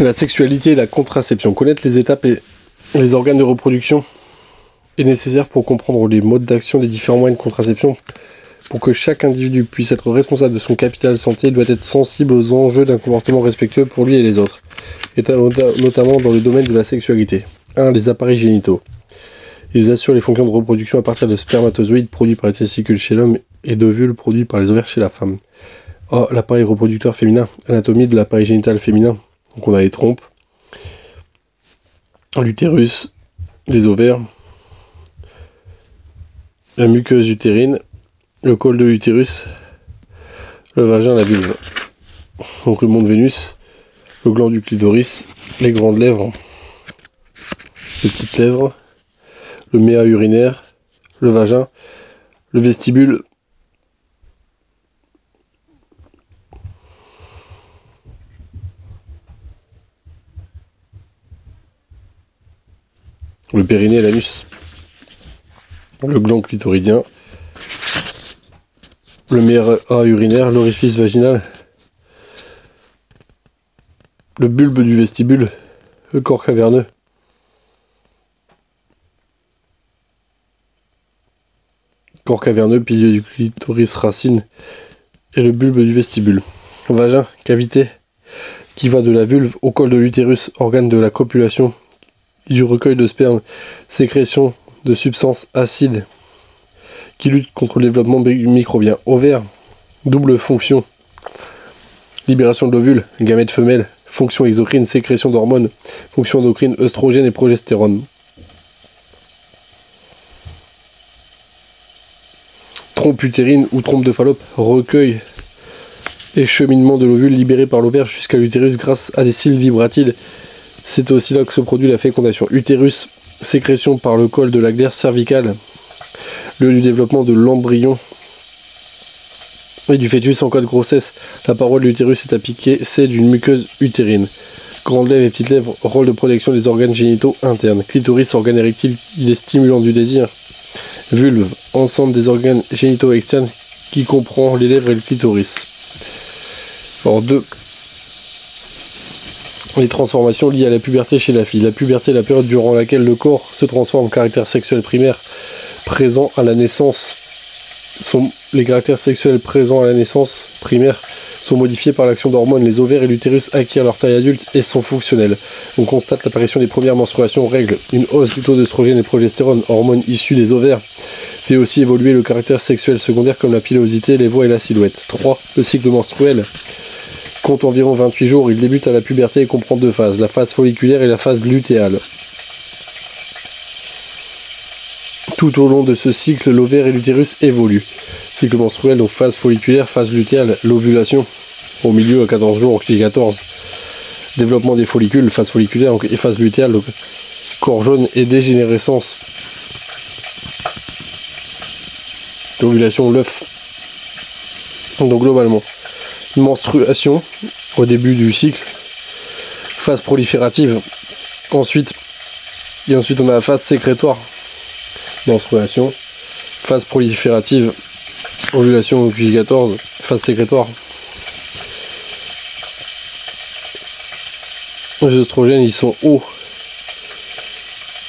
La sexualité et la contraception. Connaître les étapes et les organes de reproduction est nécessaire pour comprendre les modes d'action des différents moyens de contraception. Pour que chaque individu puisse être responsable de son capital santé, il doit être sensible aux enjeux d'un comportement respectueux pour lui et les autres, et notamment dans le domaine de la sexualité. 1. Les appareils génitaux. Ils assurent les fonctions de reproduction à partir de spermatozoïdes produits par les testicules chez l'homme et d'ovules produits par les ovaires chez la femme. A. L'appareil reproducteur féminin. Anatomie de l'appareil génital féminin. Donc on a les trompes, l'utérus, les ovaires, la muqueuse utérine, le col de l'utérus, le vagin, la vulve. Donc le mont de Vénus, le gland du clitoris, les grandes lèvres, les petites lèvres, le méa urinaire, le vagin, le vestibule, le périnée et l'anus, le gland clitoridien, le méa urinaire, l'orifice vaginal, le bulbe du vestibule, le corps caverneux, pilier du clitoris racine et le bulbe du vestibule. Vagin, cavité qui va de la vulve au col de l'utérus, organe de la copulation, du recueil de sperme, sécrétion de substances acides qui luttent contre le développement microbien. Ovaire, double fonction, libération de l'ovule, gamète femelle, fonction exocrine, sécrétion d'hormones, fonction endocrine, œstrogène et progestérone. Trompe utérine ou trompe de Fallope, recueil et cheminement de l'ovule libéré par l'ovaire jusqu'à l'utérus grâce à des cils vibratiles. C'est aussi là que se produit la fécondation. Utérus, sécrétion par le col de la glaire cervicale, lieu du développement de l'embryon et du fœtus en cas de grossesse. La paroi de l'utérus est à piquer, c'est d'une muqueuse utérine. Grandes lèvres et petites lèvres, rôle de protection des organes génitaux internes. Clitoris, organe érectile, il est stimulant du désir. Vulve, ensemble des organes génitaux externes qui comprend les lèvres et le clitoris. Alors 2. Les transformations liées à la puberté chez la fille. La puberté est la période durant laquelle le corps se transforme. Caractère sexuel primaire présent à la naissance. Les caractères sexuels présents à la naissance primaire sont modifiés par l'action d'hormones. Les ovaires et l'utérus acquièrent leur taille adulte et sont fonctionnels. On constate l'apparition des premières menstruations, règles. Une hausse du taux d'œstrogène et de progestérone, hormones issues des ovaires, fait aussi évoluer le caractère sexuel secondaire comme la pilosité, les voies et la silhouette. 3. Le cycle menstruel compte environ 28 jours. Il débute à la puberté et comprend 2 phases, la phase folliculaire et la phase lutéale. Tout au long de ce cycle, l'ovaire et l'utérus évoluent. Cycle menstruel, donc phase folliculaire, phase lutéale, l'ovulation, au milieu à 14 jours, qui est 14. Développement des follicules, phase folliculaire et phase lutéale, donc corps jaune et dégénérescence. L'ovulation, l'œuf. Donc globalement, menstruation au début du cycle, phase proliférative, ensuite on a la phase sécrétoire, menstruation, phase proliférative, ovulation depuis 14, phase sécrétoire. Les œstrogènes ils sont hauts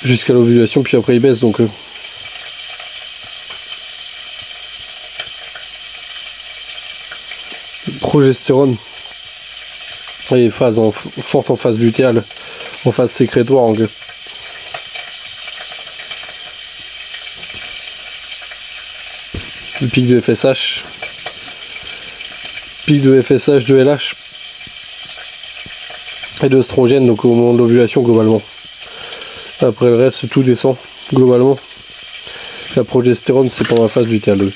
jusqu'à l'ovulation, puis après ils baissent, donc progestérone et phase forte en phase lutéale, en phase sécrétoire en fait. Le pic de FSH, de LH et d'œstrogène, donc au moment de l'ovulation globalement. Après le reste tout descend globalement. La progestérone c'est pendant la phase lutéale.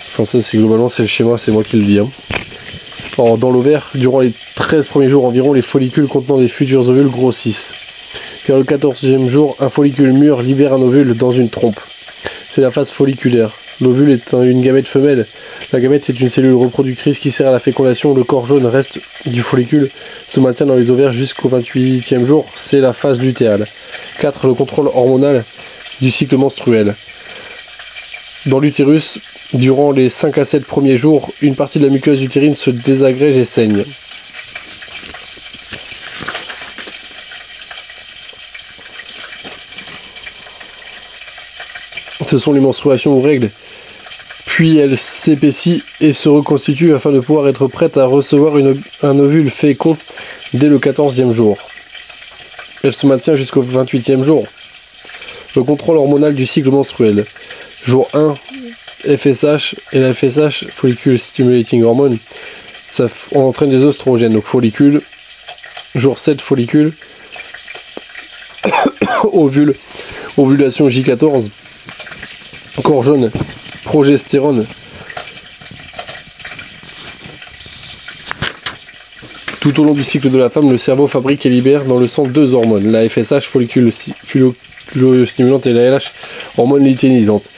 Enfin ça c'est globalement c'est le schéma, c'est moi qui le dis. Alors, dans l'ovaire, durant les 13 premiers jours environ, les follicules contenant des futurs ovules grossissent. Vers le 14e jour, un follicule mûr libère un ovule dans une trompe. C'est la phase folliculaire. L'ovule est une gamète femelle. La gamète est une cellule reproductrice qui sert à la fécondation. Le corps jaune reste du follicule se maintient dans les ovaires jusqu'au 28e jour. C'est la phase lutéale. 4. Le contrôle hormonal du cycle menstruel. Dans l'utérus, durant les 5 à 7 premiers jours, une partie de la muqueuse utérine se désagrège et saigne. Ce sont les menstruations ou règles. Puis elle s'épaissit et se reconstitue afin de pouvoir être prête à recevoir un ovule fécond dès le 14e jour. Elle se maintient jusqu'au 28e jour. Le contrôle hormonal du cycle menstruel. Jour 1, FSH, et la FSH, Follicle Stimulating Hormone, on entraîne les oestrogènes, donc follicule. Jour 7, follicule. Ovule, ovulation J14, corps jaune, progestérone. Tout au long du cycle de la femme, le cerveau fabrique et libère dans le sang deux hormones, la FSH, follicule stimulante, et la LH, hormone lutéinisante.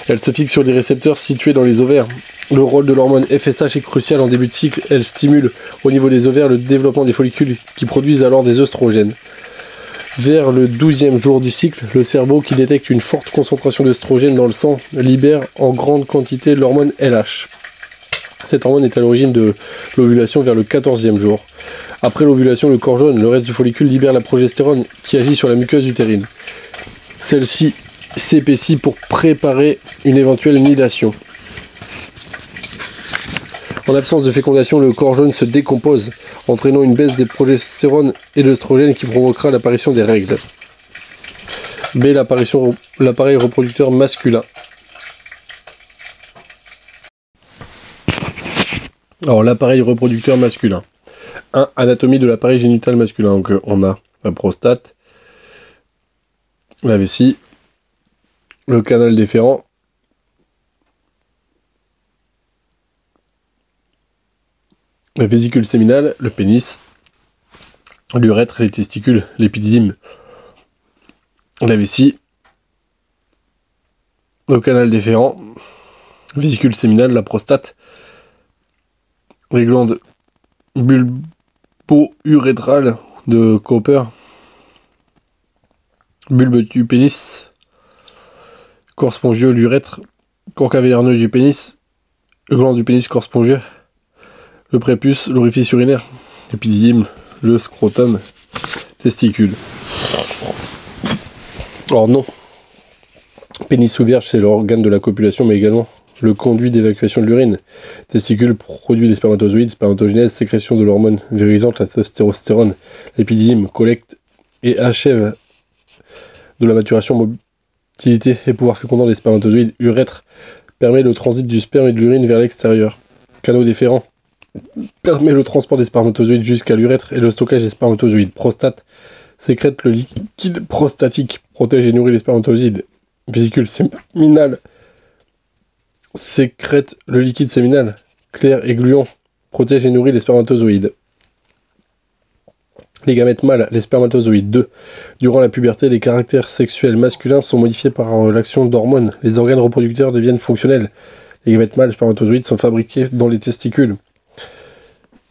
Elle se fixe sur des récepteurs situés dans les ovaires. Le rôle de l'hormone FSH est crucial en début de cycle. Elle stimule au niveau des ovaires le développement des follicules qui produisent alors des œstrogènes. Vers le 12e jour du cycle, le cerveau, qui détecte une forte concentration d'œstrogènes dans le sang, libère en grande quantité l'hormone LH. Cette hormone est à l'origine de l'ovulation vers le 14e jour. Après l'ovulation, le corps jaune, le reste du follicule, libère la progestérone qui agit sur la muqueuse utérine. Celle-ci s'épaissit pour préparer une éventuelle nidation. En l'absence de fécondation, le corps jaune se décompose, entraînant une baisse des progestérones et d'œstrogènes qui provoquera l'apparition des règles. B. L'appareil reproducteur masculin. Alors, l'appareil reproducteur masculin. 1. Anatomie de l'appareil génital masculin. Donc, on a la prostate, la vessie, le canal déférent, la vésicule séminale, le pénis, l'urètre, les testicules, l'épididyme, la vessie, le canal déférent, vésicule séminale, la prostate, les glandes bulbo-urétrales de Cooper, bulbe du pénis, corps spongieux, l'urètre, corps caverneux du pénis, le gland du pénis, corps spongieux, le prépuce, l'orifice urinaire, l'épididyme, le scrotum, testicule. Or non, pénis ou vierge, c'est l'organe de la copulation, mais également le conduit d'évacuation de l'urine. Testicule, produit des spermatozoïdes, spermatogénèse, sécrétion de l'hormone virilisante, la testostérone, l'épididyme, collecte et achève de la maturation, motilité et pouvoir fécondant des spermatozoïdes, urètre, permet le transit du sperme et de l'urine vers l'extérieur. Canaux déférents, permet le transport des spermatozoïdes jusqu'à l'urètre et le stockage des spermatozoïdes. Prostate, sécrète le liquide prostatique, protège et nourrit les spermatozoïdes. Vésicule séminale, sécrète le liquide séminal, clair et gluant, protège et nourrit les spermatozoïdes. Les gamètes mâles, les spermatozoïdes. 2. Durant la puberté, les caractères sexuels masculins sont modifiés par l'action d'hormones. Les organes reproducteurs deviennent fonctionnels. Les gamètes mâles, les spermatozoïdes, sont fabriqués dans les testicules,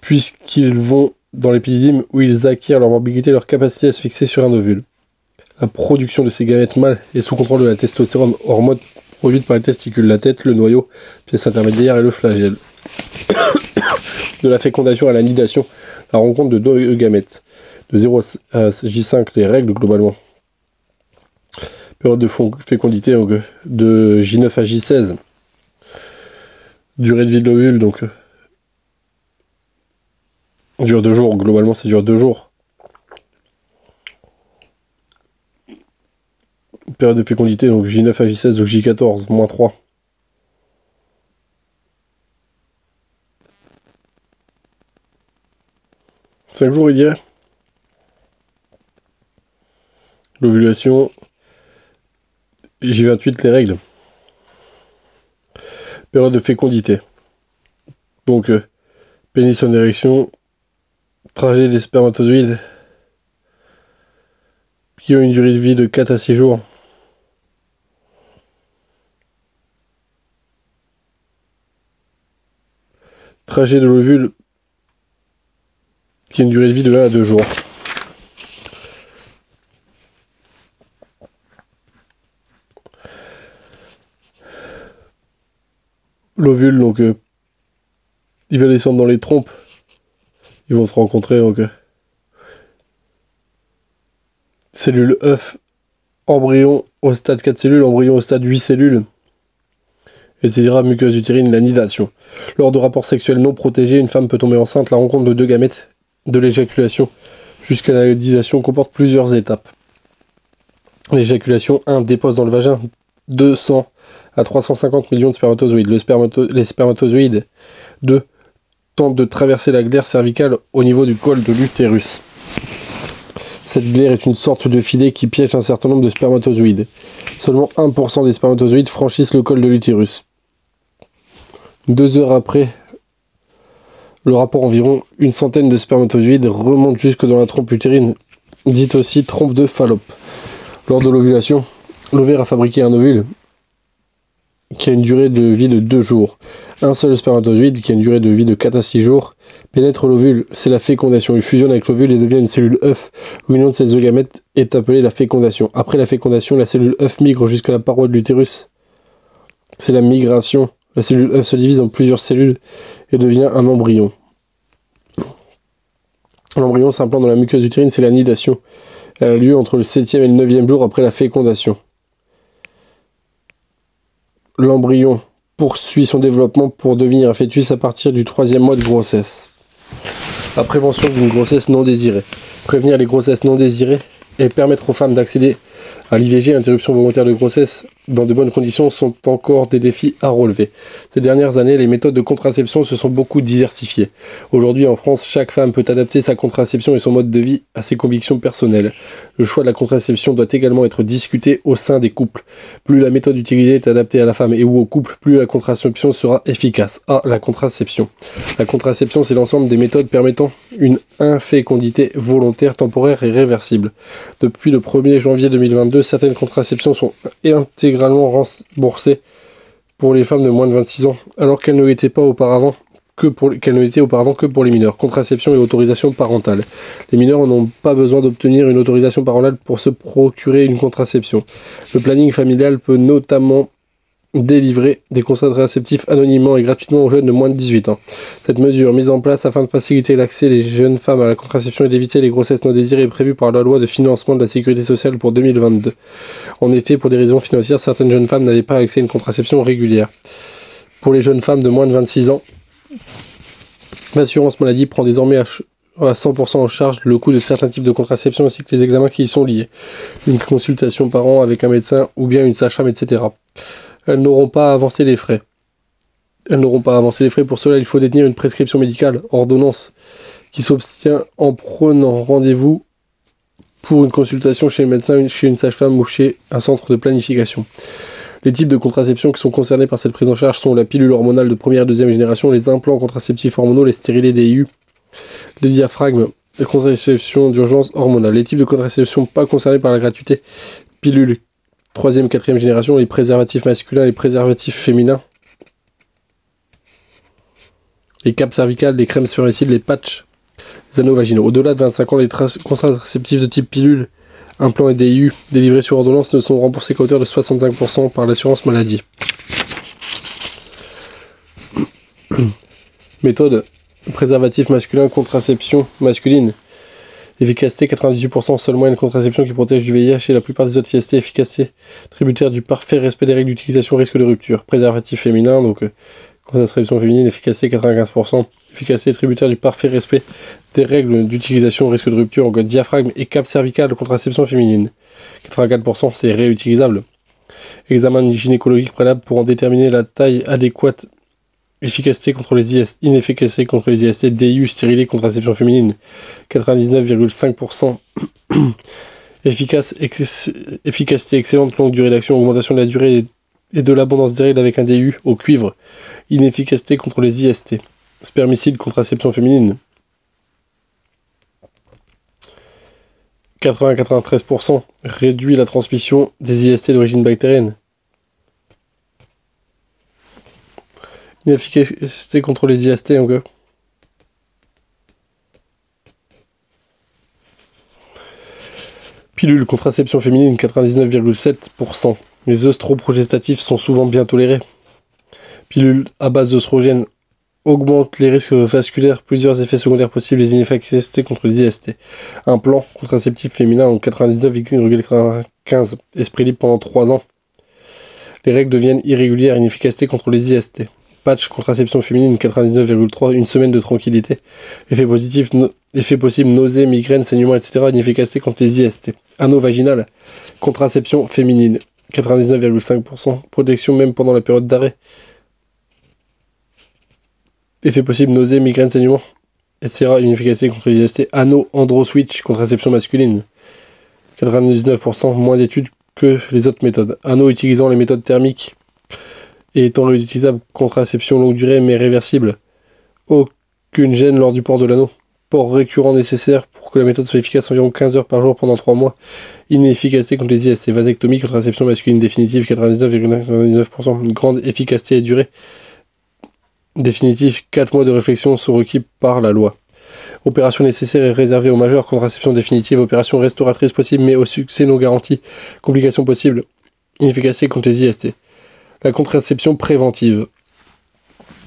puisqu'ils vont dans l'épididyme où ils acquièrent leur morbidité et leur capacité à se fixer sur un ovule. La production de ces gamètes mâles est sous contrôle de la testostérone, hormone produite par les testicules, la tête, le noyau, pièce intermédiaire et le flagelle. De la fécondation à la nidation, la rencontre de deux gamètes. De 0 à J5, les règles globalement. Période de fécondité donc, de J9 à J16. Durée de vie de l'ovule, donc dure 2 jours, globalement ça dure 2 jours. Période de fécondité, donc J9 à J16, donc J14, moins 3. « 5 jours, il dirait. L'ovulation, J28, les règles. Période de fécondité. Donc, pénis en érection, trajet des spermatozoïdes, qui ont une durée de vie de 4 à 6 jours. Trajet de l'ovule, qui a une durée de vie de 1 à 2 jours. L'ovule, donc, il va descendre dans les trompes. Ils vont se rencontrer, donc, cellule œuf embryon au stade 4 cellules, embryon au stade 8 cellules, etc. Muqueuse utérine, la nidation. Lors de rapports sexuels non protégés, une femme peut tomber enceinte. La rencontre de deux gamètes, de l'éjaculation jusqu'à la nidation, comporte plusieurs étapes. L'éjaculation 1 dépose dans le vagin 200 à 350 millions de spermatozoïdes. Les spermatozoïdes 2 tentent de traverser la glaire cervicale au niveau du col de l'utérus. Cette glaire est une sorte de filet qui piège un certain nombre de spermatozoïdes. Seulement 1% des spermatozoïdes franchissent le col de l'utérus. 2 heures après le rapport, environ une centaine de spermatozoïdes remontent jusque dans la trompe utérine, dite aussi trompe de Fallope. Lors de l'ovulation, l'ovaire a fabriqué un ovule qui a une durée de vie de 2 jours. Un seul spermatozoïde, qui a une durée de vie de 4 à 6 jours, pénètre l'ovule. C'est la fécondation. Il fusionne avec l'ovule et devient une cellule œuf. L'union de ces gamètes est appelée la fécondation. Après la fécondation, la cellule œuf migre jusqu'à la paroi de l'utérus. C'est la migration. La cellule œuf se divise en plusieurs cellules et devient un embryon. L'embryon s'implante dans la muqueuse utérine, c'est la nidation. Elle a lieu entre le 7e et le 9e jour après la fécondation. L'embryon poursuit son développement pour devenir un fœtus à partir du 3e mois de grossesse. La prévention d'une grossesse non désirée. Prévenir les grossesses non désirées et permettre aux femmes d'accéder à l'IVG, interruption volontaire de grossesse, dans de bonnes conditions sont encore des défis à relever. Ces dernières années, les méthodes de contraception se sont beaucoup diversifiées. Aujourd'hui, en France, chaque femme peut adapter sa contraception et son mode de vie à ses convictions personnelles. Le choix de la contraception doit également être discuté au sein des couples. Plus la méthode utilisée est adaptée à la femme et ou au couple, plus la contraception sera efficace. La contraception. La contraception, c'est l'ensemble des méthodes permettant une infécondité volontaire, temporaire et réversible. Depuis le 1er janvier 2022, certaines contraceptions sont intégralement remboursées pour les femmes de moins de 26 ans, alors qu'elles ne l'étaient auparavant que pour les mineurs. Contraception et autorisation parentale. Les mineurs n'ont pas besoin d'obtenir une autorisation parentale pour se procurer une contraception. Le planning familial peut notamment délivrer des contraceptifs anonymement et gratuitement aux jeunes de moins de 18 ans. Cette mesure, mise en place afin de faciliter l'accès des jeunes femmes à la contraception et d'éviter les grossesses non désirées, est prévue par la loi de financement de la sécurité sociale pour 2022. En effet, pour des raisons financières, certaines jeunes femmes n'avaient pas accès à une contraception régulière. Pour les jeunes femmes de moins de 26 ans, l'assurance maladie prend désormais à 100% en charge le coût de certains types de contraception ainsi que les examens qui y sont liés. Une consultation par an avec un médecin ou bien une sage-femme, etc. Elles n'auront pas à avancer les frais. Pour cela, il faut détenir une prescription médicale, ordonnance, qui s'obtient en prenant rendez-vous pour une consultation chez le médecin, chez une sage-femme ou chez un centre de planification. Les types de contraception qui sont concernés par cette prise en charge sont la pilule hormonale de première et deuxième génération, les implants contraceptifs hormonaux, les stérilés DIU, le diaphragme, la contraception d'urgence hormonale. Les types de contraception pas concernés par la gratuité, pilule 3e, 4e génération, les préservatifs masculins, les préservatifs féminins, les capes cervicales, les crèmes spermicides, les patchs, les anneaux vaginaux. Au-delà de 25 ans, les contraceptifs de type pilule, implants et DIU délivrés sur ordonnance ne sont remboursés qu'à hauteur de 65% par l'assurance maladie. Méthode préservatif masculin, contraception masculine. Efficacité 98%, seule moyenne contraception qui protège du VIH et la plupart des autres IST. Efficacité tributaire du parfait respect des règles d'utilisation, risque de rupture. Préservatif féminin, donc contraception féminine, efficacité 95%. Efficacité tributaire du parfait respect des règles d'utilisation, risque de rupture. Donc diaphragme et cape cervicale, contraception féminine. 84%, c'est réutilisable. Examen gynécologique préalable pour en déterminer la taille adéquate. Efficacité contre les IST, inefficacité contre les IST, DIU, stérilé, contraception féminine, 99,5%. Efficacité excellente, longue durée d'action, augmentation de la durée et de l'abondance des règles avec un DIU au cuivre. Inefficacité contre les IST. Spermicide, contraception féminine. 80-93%. Réduit la transmission des IST d'origine bactérienne. Inefficacité contre les IST, encore. Pilule, contraception féminine, 99,7%. Les œstroprogestatifs sont souvent bien tolérés. Pilule à base d'œstrogène augmente les risques vasculaires, plusieurs effets secondaires possibles, les inefficacités contre les IST. Un plan contraceptif féminin en 99,95, esprit libre pendant 3 ans. Les règles deviennent irrégulières, inefficacité contre les IST. Patch contraception féminine 99,3, une semaine de tranquillité. Effet positif, effet possible, nausées, migraines, saignements, etc. Inefficacité contre les IST. Anneau vaginal, contraception féminine 99,5%. Protection même pendant la période d'arrêt. Effet possible, nausées, migraines, saignements, etc. Inefficacité contre les IST. Anneau andro-switch, contraception masculine 99%, moins d'études que les autres méthodes. Anneau utilisant les méthodes thermiques et étant réutilisable, contraception longue durée mais réversible. Aucune gêne lors du port de l'anneau. Port récurrent nécessaire pour que la méthode soit efficace environ 15 heures par jour pendant 3 mois. Inefficacité contre les IST. Vasectomie, contraception masculine définitive 99,99%. Grande efficacité et durée définitive. 4 mois de réflexion sont requis par la loi. Opération nécessaire et réservée aux majeurs. Contraception définitive. Opération restauratrice possible mais au succès non garanti. Complications possibles. Inefficacité contre les IST. La contraception préventive.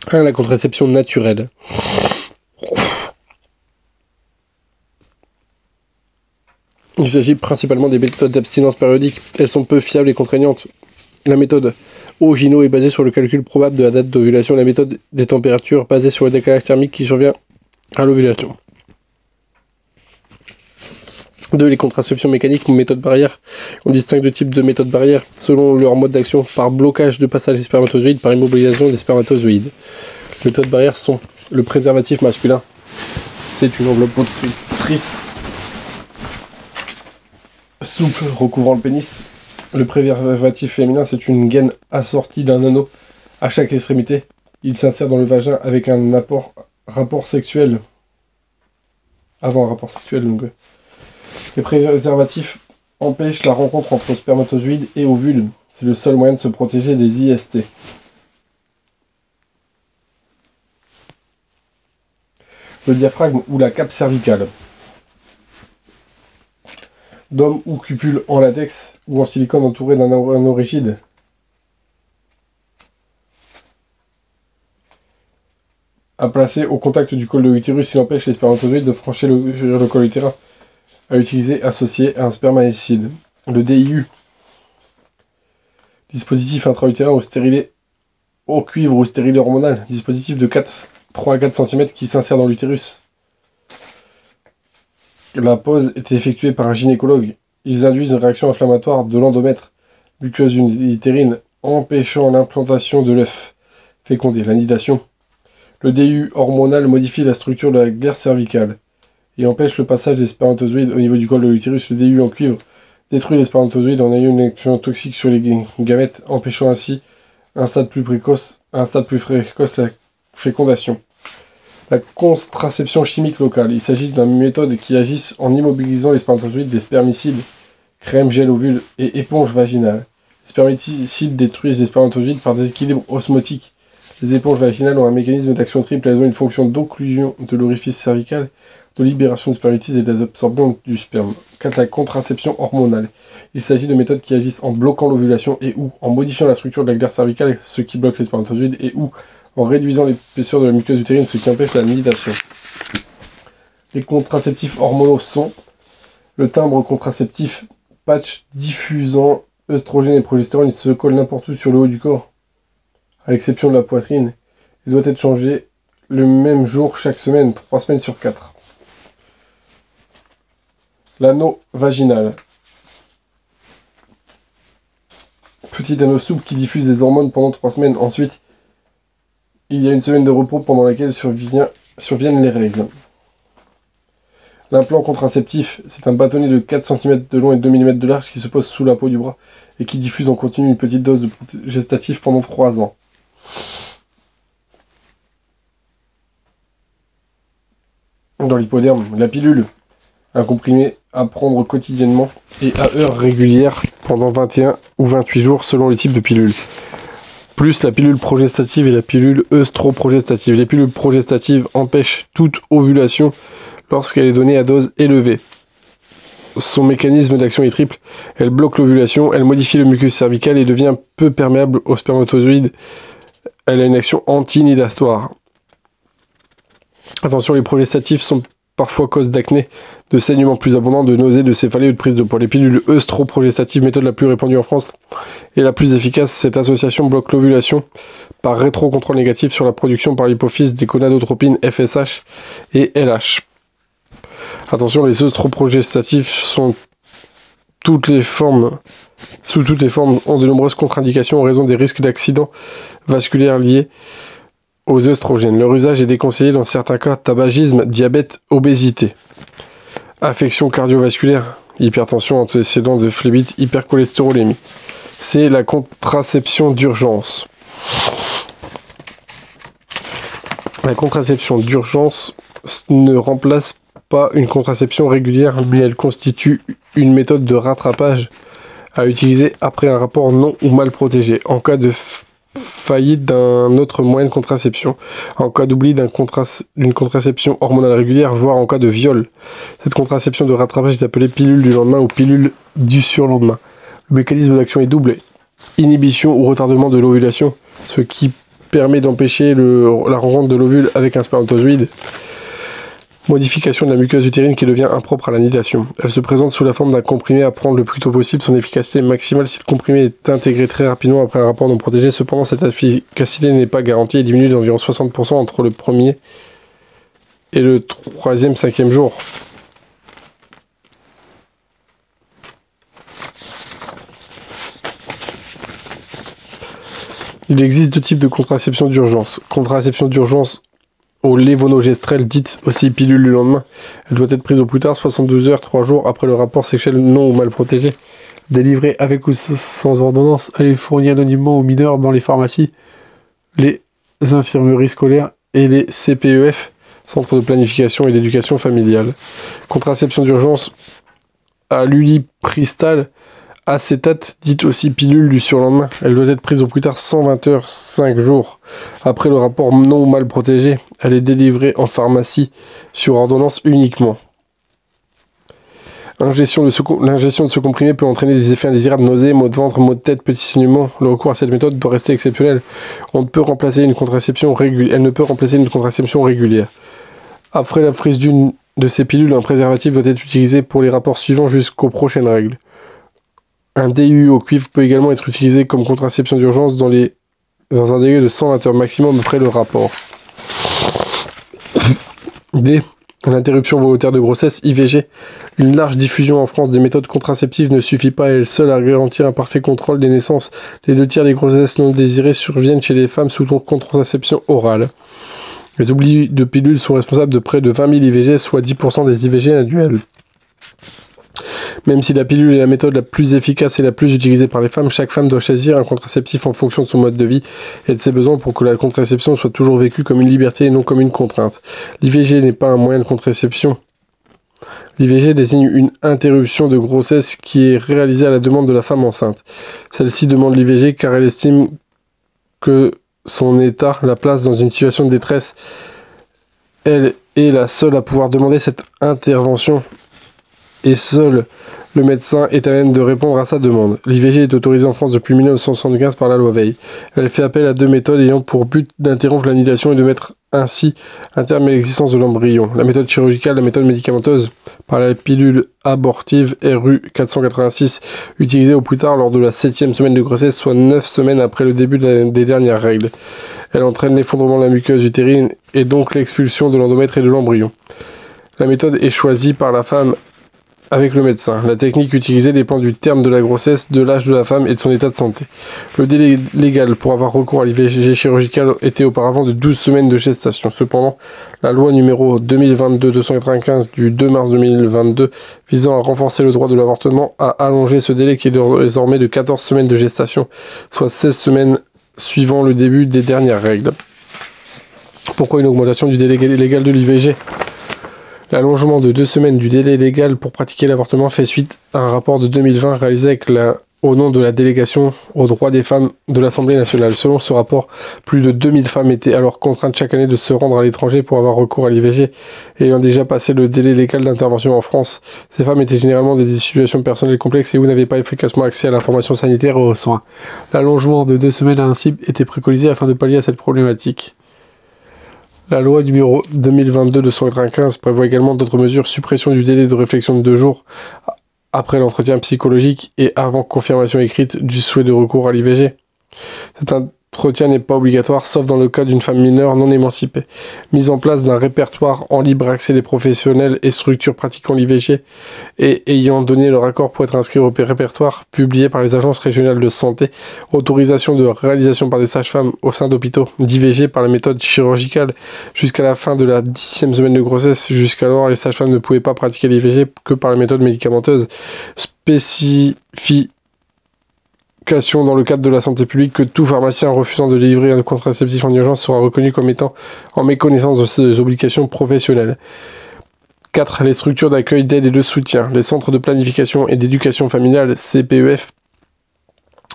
1. La contraception naturelle. Il s'agit principalement des méthodes d'abstinence périodique. Elles sont peu fiables et contraignantes. La méthode Ogino est basée sur le calcul probable de la date d'ovulation. La méthode des températures basée sur le décalage thermique qui survient à l'ovulation. 2. Les contraceptions mécaniques ou méthodes barrières. On distingue deux types de méthodes barrières selon leur mode d'action, par blocage de passage des spermatozoïdes, par immobilisation des spermatozoïdes. Les méthodes barrières sont le préservatif masculin. C'est une enveloppe protectrice souple recouvrant le pénis. Le préservatif féminin, c'est une gaine assortie d'un anneau à chaque extrémité. Il s'insère dans le vagin avec un rapport sexuel. Avant un rapport sexuel, donc. Les préservatifs empêchent la rencontre entre spermatozoïdes et ovules. C'est le seul moyen de se protéger des IST. Le diaphragme ou la cape cervicale. Dôme ou cupule en latex ou en silicone entouré d'un anneau rigide. À placer au contact du col de l'utérus, il empêche les spermatozoïdes de franchir le col utérin. À utiliser associé à un spermacide. Le DIU. Dispositif intra-utérin ou stérilé au cuivre ou stérilé hormonal. Dispositif de 3 à 4 cm qui s'insère dans l'utérus. La pose est effectuée par un gynécologue. Ils induisent une réaction inflammatoire de l'endomètre, muqueuse utérine, empêchant l'implantation de l'œuf fécondé. La nidation. Le DIU hormonal modifie la structure de la glaire cervicale et empêche le passage des spermatozoïdes au niveau du col de l'utérus. Le DIU en cuivre détruit les spermatozoïdes en ayant une action toxique sur les gamètes, empêchant ainsi un stade plus précoce la fécondation. La contraception chimique locale. Il s'agit d'une méthode qui agit en immobilisant les spermatozoïdes des spermicides, crème, gel, ovule et éponge vaginale. Les spermicides détruisent les spermatozoïdes par déséquilibre osmotique. Les éponges vaginales ont un mécanisme d'action triple. Elles ont une fonction d'occlusion de l'orifice cervical, de libération de spermicides et d'absorption du sperme. 4. La contraception hormonale. Il s'agit de méthodes qui agissent en bloquant l'ovulation et ou en modifiant la structure de la glaire cervicale, ce qui bloque les spermatozoïdes, et ou en réduisant l'épaisseur de la muqueuse utérine, ce qui empêche la nidation. Les contraceptifs hormonaux sont le timbre contraceptif patch diffusant œstrogène et progestérone. Il se colle n'importe où sur le haut du corps, à l'exception de la poitrine. Il doit être changé le même jour chaque semaine, 3 semaines sur 4. L'anneau vaginal. Petit anneau souple qui diffuse des hormones pendant 3 semaines. Ensuite, il y a une semaine de repos pendant laquelle surviennent les règles. L'implant contraceptif, c'est un bâtonnet de 4 cm de long et 2 mm de large qui se pose sous la peau du bras et qui diffuse en continu une petite dose de progestatif pendant 3 ans. Dans l'hypoderme, la pilule, un comprimé à prendre quotidiennement et à heures régulières pendant 21 ou 28 jours selon le type de pilule. Plus la pilule progestative et la pilule œstroprogestative. Les pilules progestatives empêchent toute ovulation lorsqu'elle est donnée à dose élevée. Son mécanisme d'action est triple. Elle bloque l'ovulation, elle modifie le mucus cervical et devient peu perméable aux spermatozoïdes. Elle a une action anti-nidatoire. Attention, les progestatifs sont parfois cause d'acné, de saignements plus abondants, de nausées, de céphalées ou de prise de poids. Les pilules œstroprogestatives, méthode la plus répandue en France et la plus efficace, cette association bloque l'ovulation par rétrocontrôle négatif sur la production par l'hypophyse des gonadotropines FSH et LH. Attention, les œstroprogestatifs sont sous toutes les formes, ont de nombreuses contre-indications en raison des risques d'accidents vasculaires liés aux œstrogènes. Leur usage est déconseillé dans certains cas: tabagisme, diabète, obésité, affection cardiovasculaire, hypertension, antécédents de phlébite, hypercholestérolémie. C'est la contraception d'urgence. La contraception d'urgence ne remplace pas une contraception régulière, mais elle constitue une méthode de rattrapage à utiliser après un rapport non ou mal protégé, en cas de faillite d'un autre moyen de contraception, en cas d'oubli d'une contraception hormonale régulière, voire en cas de viol. Cette contraception de rattrapage est appelée pilule du lendemain ou pilule du surlendemain. Le mécanisme d'action est double: inhibition ou retardement de l'ovulation, ce qui permet d'empêcher la rencontre de l'ovule avec un spermatozoïde. Modification de la muqueuse utérine qui devient impropre à la nidation. Elle se présente sous la forme d'un comprimé à prendre le plus tôt possible. Son efficacité maximale si le comprimé est intégré très rapidement après un rapport non protégé. Cependant, cette efficacité n'est pas garantie et diminue d'environ 60% entre le premier et le 3e, 5e jour. Il existe deux types de contraception d'urgence. Contraception d'urgence au lévonorgestrel, dite aussi pilule du lendemain. Elle doit être prise au plus tard 72 heures, 3 jours après le rapport sexuel non ou mal protégé. Délivrée avec ou sans ordonnance, elle est fournie anonymement aux mineurs dans les pharmacies, les infirmeries scolaires et les CPEF, Centres de planification et d'éducation familiale. Contraception d'urgence à l'ulipristal acétate, dite aussi pilule du surlendemain. Elle doit être prise au plus tard 120 heures, 5 jours après le rapport non ou mal protégé. Elle est délivrée en pharmacie sur ordonnance uniquement. L'ingestion de ce comprimé peut entraîner des effets indésirables: nausées, maux de ventre, maux de tête, petits saignements. Le recours à cette méthode doit rester exceptionnel. Elle ne peut remplacer une contraception régulière. Après la prise d'une de ces pilules, un préservatif doit être utilisé pour les rapports suivants jusqu'aux prochaines règles. Un DU au cuivre peut également être utilisé comme contraception d'urgence dans un délai de 120 heures maximum après le rapport. D. L'interruption volontaire de grossesse, IVG. Une large diffusion en France des méthodes contraceptives ne suffit pas à elle seule à garantir un parfait contrôle des naissances. Les 2 tiers des grossesses non désirées surviennent chez les femmes sous contraception orale. Les oublis de pilules sont responsables de près de 20 000 IVG, soit 10% des IVG annuels. Même si la pilule est la méthode la plus efficace et la plus utilisée par les femmes, chaque femme doit choisir un contraceptif en fonction de son mode de vie et de ses besoins pour que la contraception soit toujours vécue comme une liberté et non comme une contrainte. L'IVG n'est pas un moyen de contraception. L'IVG désigne une interruption de grossesse qui est réalisée à la demande de la femme enceinte. Celle-ci demande l'IVG car elle estime que son état la place dans une situation de détresse. Elle est la seule à pouvoir demander cette intervention et seul le médecin est à même de répondre à sa demande. L'IVG est autorisée en France depuis 1975 par la loi Veil. Elle fait appel à 2 méthodes ayant pour but d'interrompre l'annihilation et de mettre ainsi un terme à l'existence de l'embryon. La méthode chirurgicale, la méthode médicamenteuse par la pilule abortive RU 486, utilisée au plus tard lors de la 7e semaine de grossesse, soit 9 semaines après le début des dernières règles. Elle entraîne l'effondrement de la muqueuse utérine et donc l'expulsion de l'endomètre et de l'embryon. La méthode est choisie par la femme avec le médecin. La technique utilisée dépend du terme de la grossesse, de l'âge de la femme et de son état de santé. Le délai légal pour avoir recours à l'IVG chirurgical était auparavant de 12 semaines de gestation. Cependant, la loi numéro 2022-295 du 2 mars 2022 visant à renforcer le droit de l'avortement a allongé ce délai qui est désormais de 14 semaines de gestation, soit 16 semaines suivant le début des dernières règles. Pourquoi une augmentation du délai légal de l'IVG ? L'allongement de 2 semaines du délai légal pour pratiquer l'avortement fait suite à un rapport de 2020 réalisé au nom de la délégation aux droits des femmes de l'Assemblée nationale. Selon ce rapport, plus de 2000 femmes étaient alors contraintes chaque année de se rendre à l'étranger pour avoir recours à l'IVG. Ayant déjà passé le délai légal d'intervention en France, ces femmes étaient généralement dans des situations personnelles complexes et où n'avaient pas efficacement accès à l'information sanitaire et aux soins. L'allongement de 2 semaines a ainsi été préconisé afin de pallier à cette problématique. La loi numéro 2022-295 prévoit également d'autres mesures, suppression du délai de réflexion de 2 jours après l'entretien psychologique et avant confirmation écrite du souhait de recours à l'IVG. Cet entretien n'est pas obligatoire, sauf dans le cas d'une femme mineure non émancipée. Mise en place d'un répertoire en libre accès des professionnels et structures pratiquant l'IVG et ayant donné leur accord pour être inscrits au répertoire, publié par les agences régionales de santé. Autorisation de réalisation par des sages-femmes au sein d'hôpitaux d'IVG par la méthode chirurgicale jusqu'à la fin de la 10e semaine de grossesse. Jusqu'alors, les sages-femmes ne pouvaient pas pratiquer l'IVG que par la méthode médicamenteuse. Spécification dans le cadre de la santé publique que tout pharmacien refusant de livrer un contraceptif en urgence sera reconnu comme étant en méconnaissance de ses obligations professionnelles. 4. Les structures d'accueil, d'aide et de soutien. Les centres de planification et d'éducation familiale, CPEF,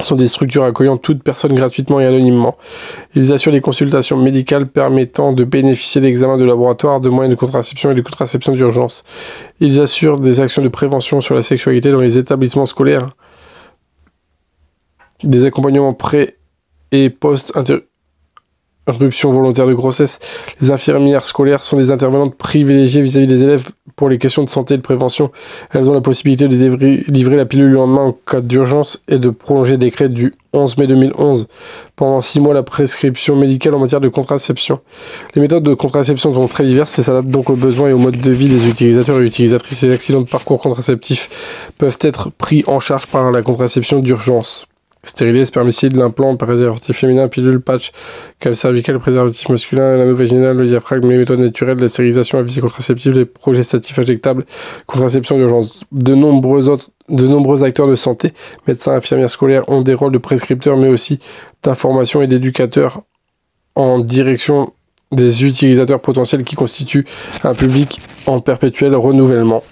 sont des structures accueillant toute personne gratuitement et anonymement. Ils assurent des consultations médicales permettant de bénéficier d'examens de laboratoire, de moyens de contraception et de contraception d'urgence. Ils assurent des actions de prévention sur la sexualité dans les établissements scolaires, des accompagnements pré- et post-interruption volontaire de grossesse. Les infirmières scolaires sont des intervenantes privilégiées vis-à-vis des élèves pour les questions de santé et de prévention. Elles ont la possibilité de livrer la pilule le lendemain en cas d'urgence et de prolonger le décret du 11 mai 2011 pendant 6 mois la prescription médicale en matière de contraception. Les méthodes de contraception sont très diverses et s'adaptent donc aux besoins et au mode de vie des utilisateurs et utilisatrices. Les accidents de parcours contraceptifs peuvent être pris en charge par la contraception d'urgence. Stérilet, spermicide, l'implant, préservatif féminin, pilule, patch, cale cervicale, préservatif masculin, l'anneau vaginal, le diaphragme, les méthodes naturelles, la stérilisation à visée contraceptive, les progestatifs injectables, contraception d'urgence. De nombreux acteurs de santé, médecins, infirmières scolaires, ont des rôles de prescripteurs, mais aussi d'information et d'éducateurs en direction des utilisateurs potentiels qui constituent un public en perpétuel renouvellement.